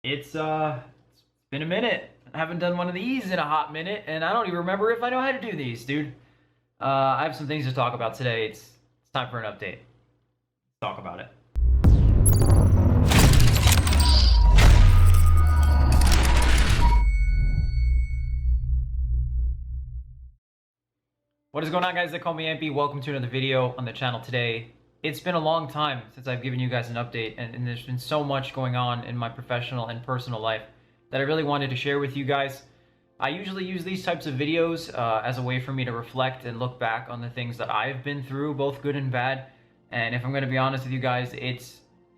It's been a minute. I haven't done one of these in a hot minute, and I don't even remember if I know how to do these, dude. I have some things to talk about today. It's time for an update. Let's talk about it. What is going on, guys? They call me Ampy. Welcome to another video on the channel today. It's been a long time since I've given you guys an update, and there's been so much going on in my professional and personal life that I really wanted to share with you guys. I usually use these types of videos as a way for me to reflect and look back on the things that I've been through, both good and bad. And if I'm going to be honest with you guys,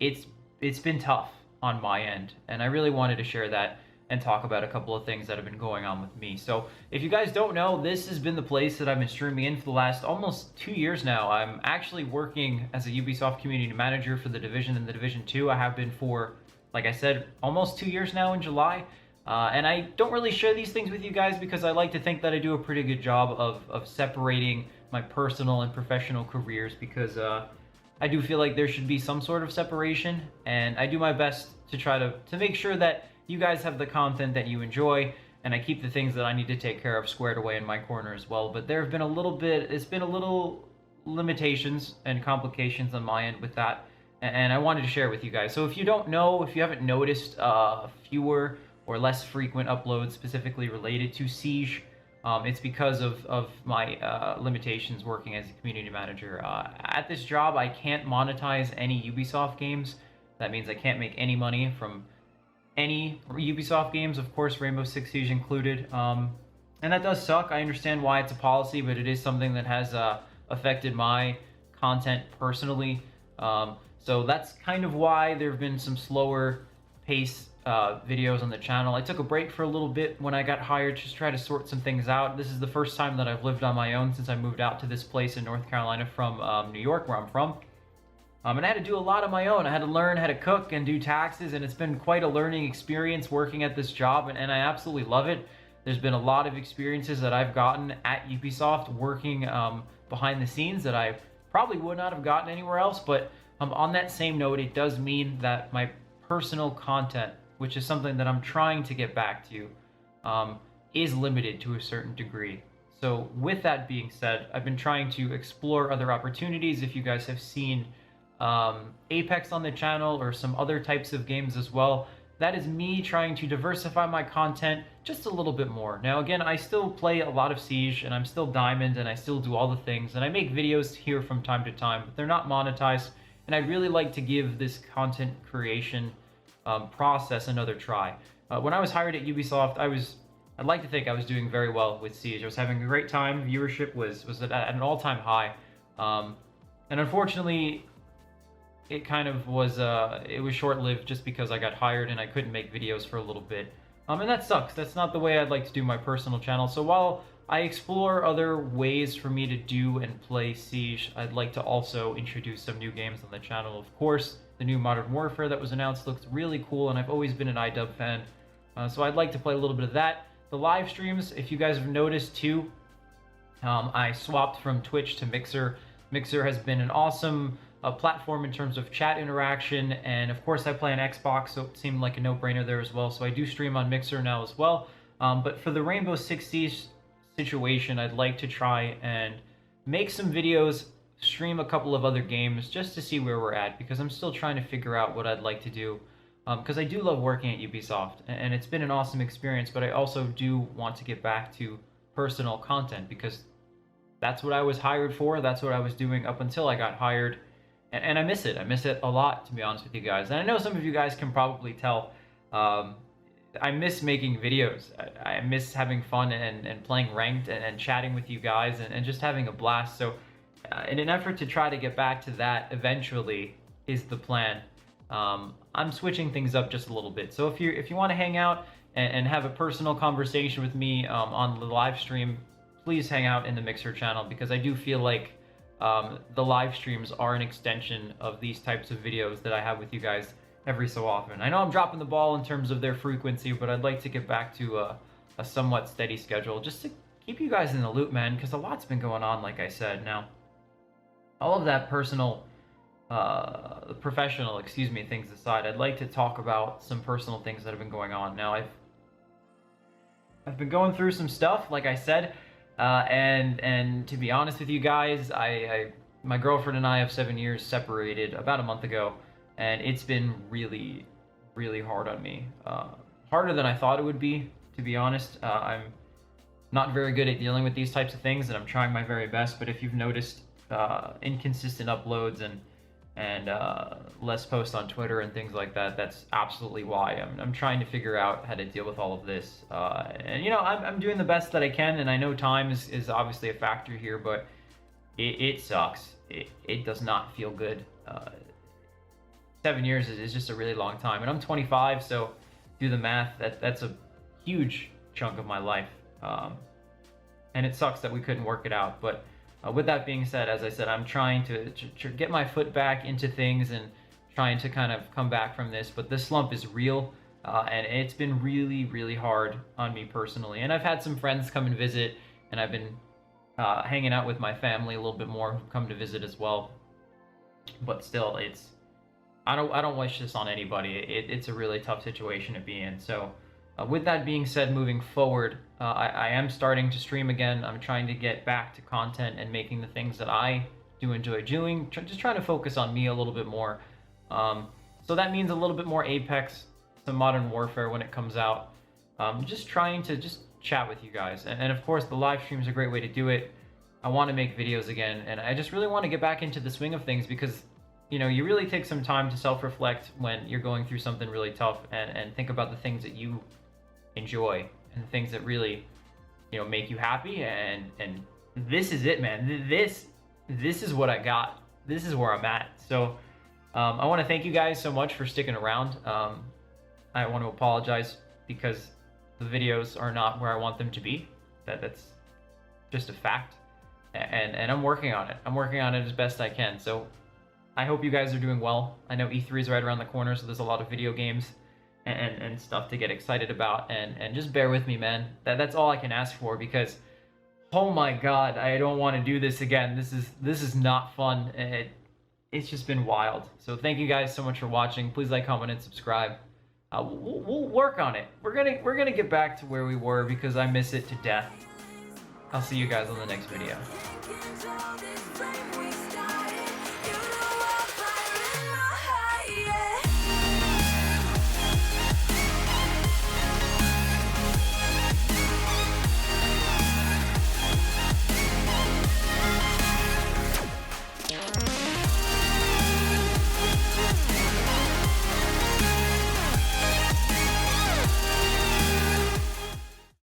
it's been tough on my end, and I really wanted to share that and talk about a couple of things that have been going on with me. So if you guys don't know, this has been the place that I've been streaming in for the last almost 2 years now. I'm actually working as a Ubisoft community manager for the Division and the Division 2. I have been for, like I said, almost 2 years now in July. And I don't really share these things with you guys because I like to think that I do a pretty good job of separating my personal and professional careers, because I do feel like there should be some sort of separation, and I do my best to try to make sure that you guys have the content that you enjoy, and I keep the things that I need to take care of squared away in my corner as well. But there have been it's been a little limitations and complications on my end with that, and I wanted to share with you guys. So if you don't know, if you haven't noticed fewer or less frequent uploads specifically related to Siege, it's because of my limitations working as a community manager. At this job, I can't monetize any Ubisoft games. That means I can't make any money from any Ubisoft games, of course, Rainbow Six Siege included. And that does suck. I understand why it's a policy, but it is something that has affected my content personally. So that's kind of why there have been some slower pace videos on the channel. I took a break for a little bit when I got hired, just to try to sort some things out. This is the first time that I've lived on my own since I moved out to this place in North Carolina from New York, where I'm from. And I had to do a lot on my own. I had to learn how to cook and do taxes, and it's been quite a learning experience working at this job, and I absolutely love it. There's been a lot of experiences that I've gotten at Ubisoft working behind the scenes that I probably would not have gotten anywhere else. But on that same note, it does mean that my personal content, which is something that I'm trying to get back to, is limited to a certain degree. So with that being said, I've been trying to explore other opportunities. If you guys have seen Apex on the channel, or some other types of games as well, that is me trying to diversify my content just a little bit more. Now again, I still play a lot of Siege, and I'm still Diamond, and I still do all the things, and I make videos here from time to time, but they're not monetized, and I'd really like to give this content creation process another try. When I was hired at Ubisoft, I'd like to think I was doing very well with Siege. I was having a great time. Viewership was at an all-time high, and unfortunately, it kind of was it was short-lived just because I got hired and I couldn't make videos for a little bit. And that sucks. That's not the way I'd like to do my personal channel. So while I explore other ways for me to do and play Siege, I'd like to also introduce some new games on the channel. Of course, the new Modern Warfare that was announced looks really cool, and I've always been an iDub fan. So I'd like to play a little bit of that. The live streams, if you guys have noticed too, I swapped from Twitch to Mixer. Mixer has been an awesome platform in terms of chat interaction, and of course I play on Xbox, so it seemed like a no-brainer there as well. So I do stream on Mixer now as well. But for the Rainbow Six Siege situation, I'd like to try and make some videos, stream a couple of other games just to see where we're at, because I'm still trying to figure out what I'd like to do. Because I do love working at Ubisoft, and it's been an awesome experience, but I also do want to get back to personal content, because that's what I was hired for. That's what I was doing up until I got hired. And I miss it. I miss it a lot, to be honest with you guys. And I know some of you guys can probably tell. I miss making videos. I miss having fun and playing ranked and chatting with you guys and just having a blast. So in an effort to try to get back to that eventually is the plan. I'm switching things up just a little bit. So if you want to hang out and have a personal conversation with me on the live stream, please hang out in the Mixer channel, because I do feel like the live streams are an extension of these types of videos that I have with you guys every so often. I know I'm dropping the ball in terms of their frequency, but I'd like to get back to a somewhat steady schedule just to keep you guys in the loop, man, because a lot's been going on, like I said. Now, all of that personal professional, excuse me, things aside, I'd like to talk about some personal things that have been going on. Now, I've been going through some stuff, like I said, and to be honest with you guys, my girlfriend and I have 7 years separated about a month ago, and it's been really, really hard on me. Harder than I thought it would be, to be honest. I'm not very good at dealing with these types of things, and I'm trying my very best. But if you've noticed inconsistent uploads and less posts on Twitter and things like that, that's absolutely why. I'm trying to figure out how to deal with all of this. And you know, I'm doing the best that I can, and I know time is obviously a factor here, but it sucks. It does not feel good. 7 years is just a really long time, and I'm 25, so do the math. That's a huge chunk of my life, and it sucks that we couldn't work it out. But with that being said, as I said, I'm trying to get my foot back into things and trying to kind of come back from this. But this slump is real, and it's been really, really hard on me personally. And I've had some friends come and visit, and I've been hanging out with my family a little bit more, who've come to visit as well. But still, I don't wish this on anybody. It's a really tough situation to be in. So with that being said, moving forward, I am starting to stream again. I'm trying to get back to content and making the things that I do enjoy doing. Just trying to focus on me a little bit more. So that means a little bit more Apex, some Modern Warfare when it comes out. Just trying to just chat with you guys. And of course, the live stream is a great way to do it. I want to make videos again, and I just really want to get back into the swing of things because, you know, you really take some time to self-reflect when you're going through something really tough and think about the things that you enjoy and the things that really, you know, make you happy. And this is it, man. This is what I got. This is where I'm at. So I want to thank you guys so much for sticking around. I want to apologize because the videos are not where I want them to be. That's just a fact. And I'm working on it. I'm working on it as best I can. So I hope you guys are doing well. I know E3 is right around the corner, so there's a lot of video games and stuff to get excited about. And just bear with me, man. That's all I can ask for because, oh my God, I don't want to do this again. This is not fun. It's just been wild. So thank you guys so much for watching. Please like, comment, and subscribe. We'll work on it. We're gonna get back to where we were because I miss it to death. I'll see you guys on the next video.